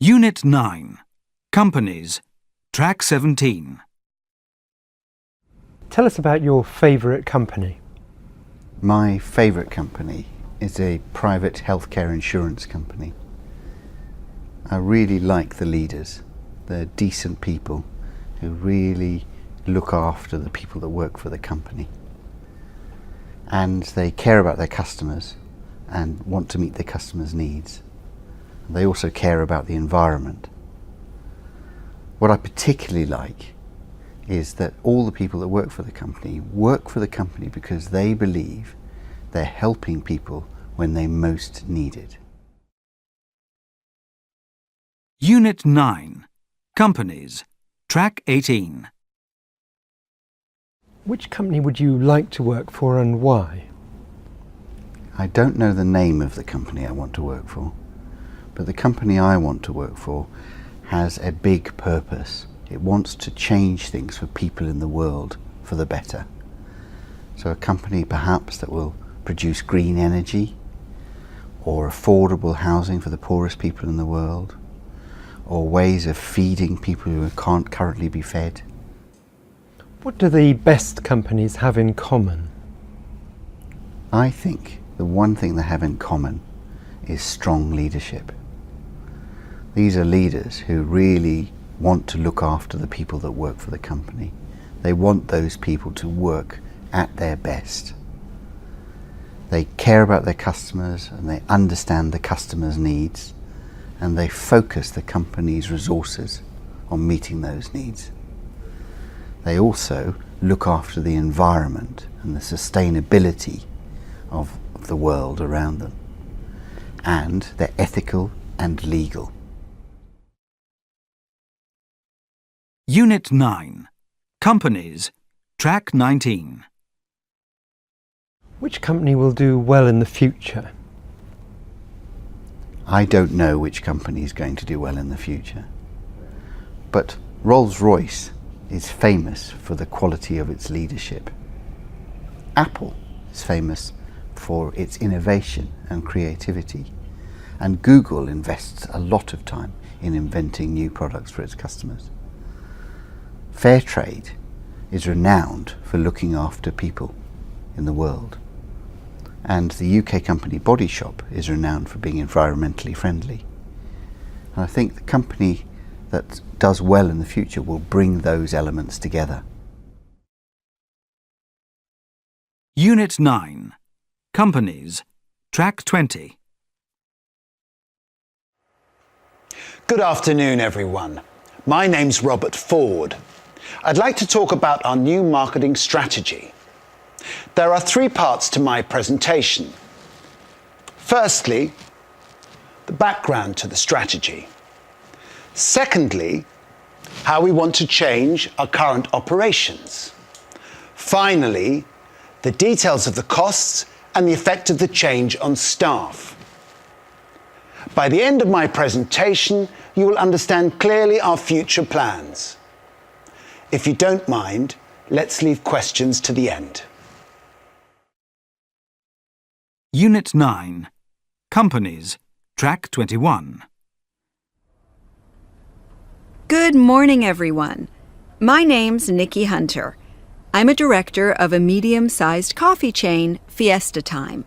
Unit 9. Companies. Track 17. Tell us about your favourite company. My favourite company is a private healthcare insurance company. I really like the leaders. They're decent people who really look after the people that work for the company. And they care about their customers and want to meet their customers' needs. They also care about the environment. What I particularly like is that all the people that work for the company because they believe they're helping people when they most need it. Unit 9. Companies. Track 18. Which company would you like to work for and why? I don't know the name of the company I want to work for, but the company I want to work for has a big purpose. It wants to change things for people in the world for the better. So a company perhaps that will produce green energy or affordable housing for the poorest people in the world, or ways of feeding people who can't currently be fed. What do the best companies have in common? I think the one thing they have in common is strong leadership. These are leaders who really want to look after the people that work for the company. They want those people to work at their best. They care about their customers and they understand the customers' needs, and they focus the company's resources on meeting those needs. They also look after the environment and the sustainability of the world around them, and they're ethical and legal. Unit 9. Companies. Track 19. Which company will do well in the future? I don't know which company is going to do well in the future, but Rolls-Royce is famous for the quality of its leadership. Apple is famous for its innovation and creativity, and Google invests a lot of time in inventing new products for its customers. Fairtrade is renowned for looking after people in the world, and the UK company Body Shop is renowned for being environmentally friendly. And I think the company that does well in the future will bring those elements together. Unit 9. Companies. Track 20. Good afternoon, everyone. My name's Robert Ford. I'd like to talk about our new marketing strategy. There are 3 parts to my presentation. Firstly, the background to the strategy. Secondly, how we want to change our current operations. Finally, the details of the costs and the effect of the change on staff. By the end of my presentation, you will understand clearly our future plans. If you don't mind, let's leave questions to the end. Unit 9. Companies. Track 21. Good morning, everyone. My name's Nikki Hunter. I'm a director of a medium-sized coffee chain, Fiesta Time.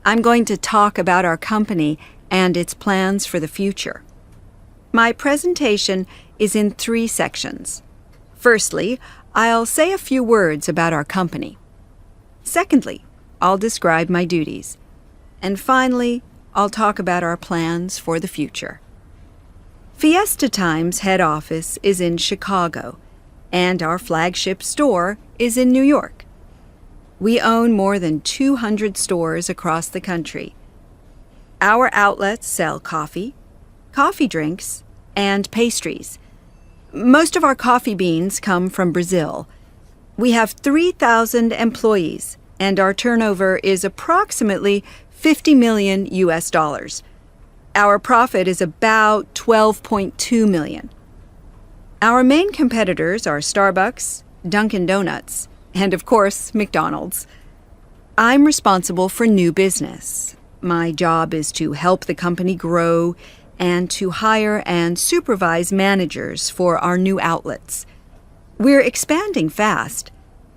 I'm going to talk about our company and its plans for the future. My presentation is in 3 sections. Firstly, I'll say a few words about our company. Secondly, I'll describe my duties. And finally, I'll talk about our plans for the future. Fiesta Time's head office is in Chicago, and our flagship store is in New York. We own more than 200 stores across the country. Our outlets sell coffee, coffee drinks, and pastries. Most of our coffee beans come from Brazil. We have 3,000 employees, and our turnover is approximately $50 million US. Our profit is about $12.2 million. Our main competitors are Starbucks, Dunkin' Donuts, and of course, McDonald's. I'm responsible for new business. My job is to help the company grow, and to hire and supervise managers for our new outlets. We're expanding fast.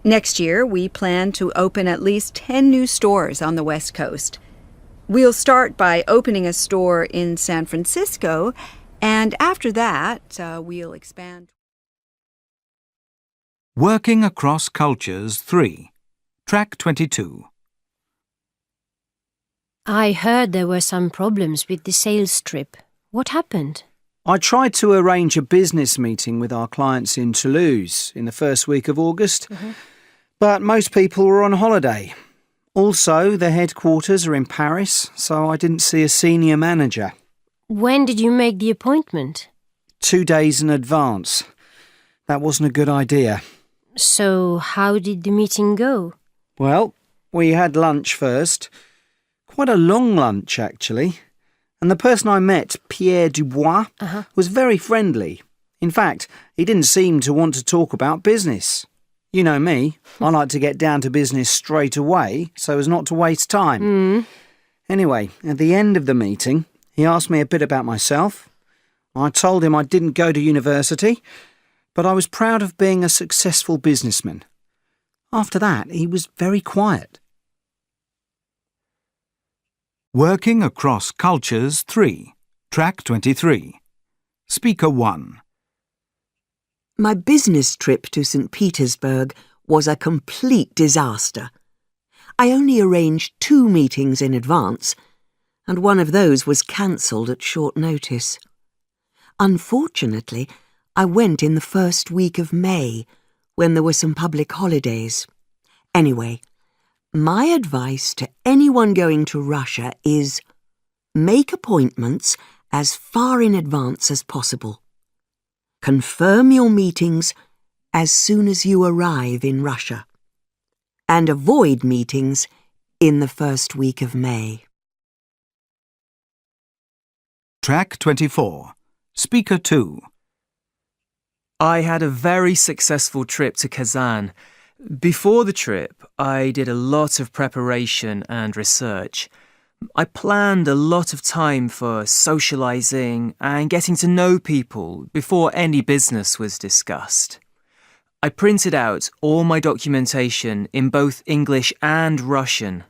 Next year, we plan to open at least 10 new stores on the West Coast. We'll start by opening a store in San Francisco, and after that, we'll expand. Working Across Cultures 3, Track 22. I heard there were some problems with the sales trip. What happened? I tried to arrange a business meeting with our clients in Toulouse in the first week of August, but most people were on holiday. Also, the headquarters are in Paris, so I didn't see a senior manager. When did you make the appointment? 2 days in advance. That wasn't a good idea. So, how did the meeting go? Well, we had lunch first. Quite a long lunch, actually. And the person I met, Pierre Dubois, was very friendly. In fact, he didn't seem to want to talk about business. You know me, I like to get down to business straight away so as not to waste time. Anyway, at the end of the meeting, he asked me a bit about myself. I told him I didn't go to university, but I was proud of being a successful businessman. After that, he was very quiet. Working Across Cultures 3, Track 23. Speaker 1. My business trip to St. Petersburg was a complete disaster. I only arranged 2 meetings in advance, and one of those was cancelled at short notice. Unfortunately, I went in the first week of May, when there were some public holidays. Anyway, my advice to anyone going to Russia is make appointments as far in advance as possible. Confirm your meetings as soon as you arrive in Russia. And avoid meetings in the first week of May. Track 24. Speaker 2. I had a very successful trip to Kazan. Before the trip, I did a lot of preparation and research. I planned a lot of time for socializing and getting to know people before any business was discussed. I printed out all my documentation in both English and Russian.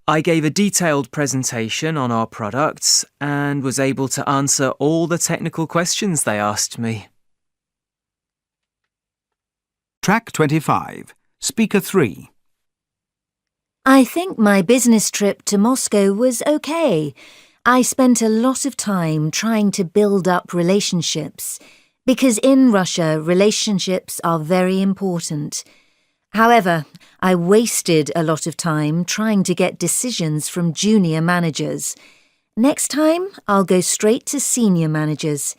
I gave a detailed presentation on our products and was able to answer all the technical questions they asked me. Track 25. Speaker 3. I think my business trip to Moscow was okay. I spent a lot of time trying to build up relationships, because in Russia, relationships are very important. However, I wasted a lot of time trying to get decisions from junior managers. Next time, I'll go straight to senior managers.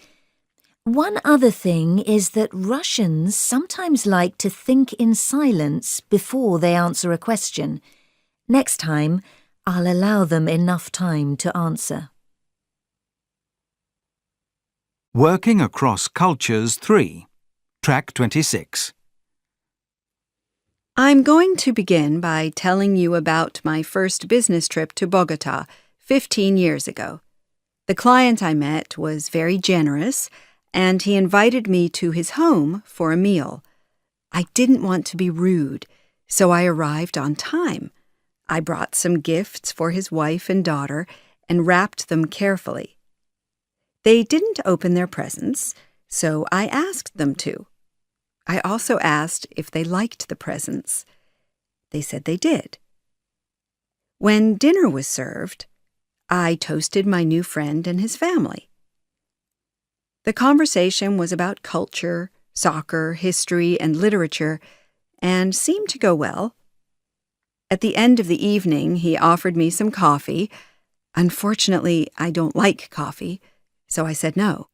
One other thing is that Russians sometimes like to think in silence before they answer a question. Next time, I'll allow them enough time to answer. Working Across Cultures 3, Track 26. I'm going to begin by telling you about my first business trip to Bogota 15 years ago. The client I met was very generous, and he invited me to his home for a meal. I didn't want to be rude, so I arrived on time. I brought some gifts for his wife and daughter and wrapped them carefully. They didn't open their presents, so I asked them to. I also asked if they liked the presents. They said they did. When dinner was served, I toasted my new friend and his family. The conversation was about culture, soccer, history, and literature, and seemed to go well. At the end of the evening, he offered me some coffee. Unfortunately, I don't like coffee, so I said no.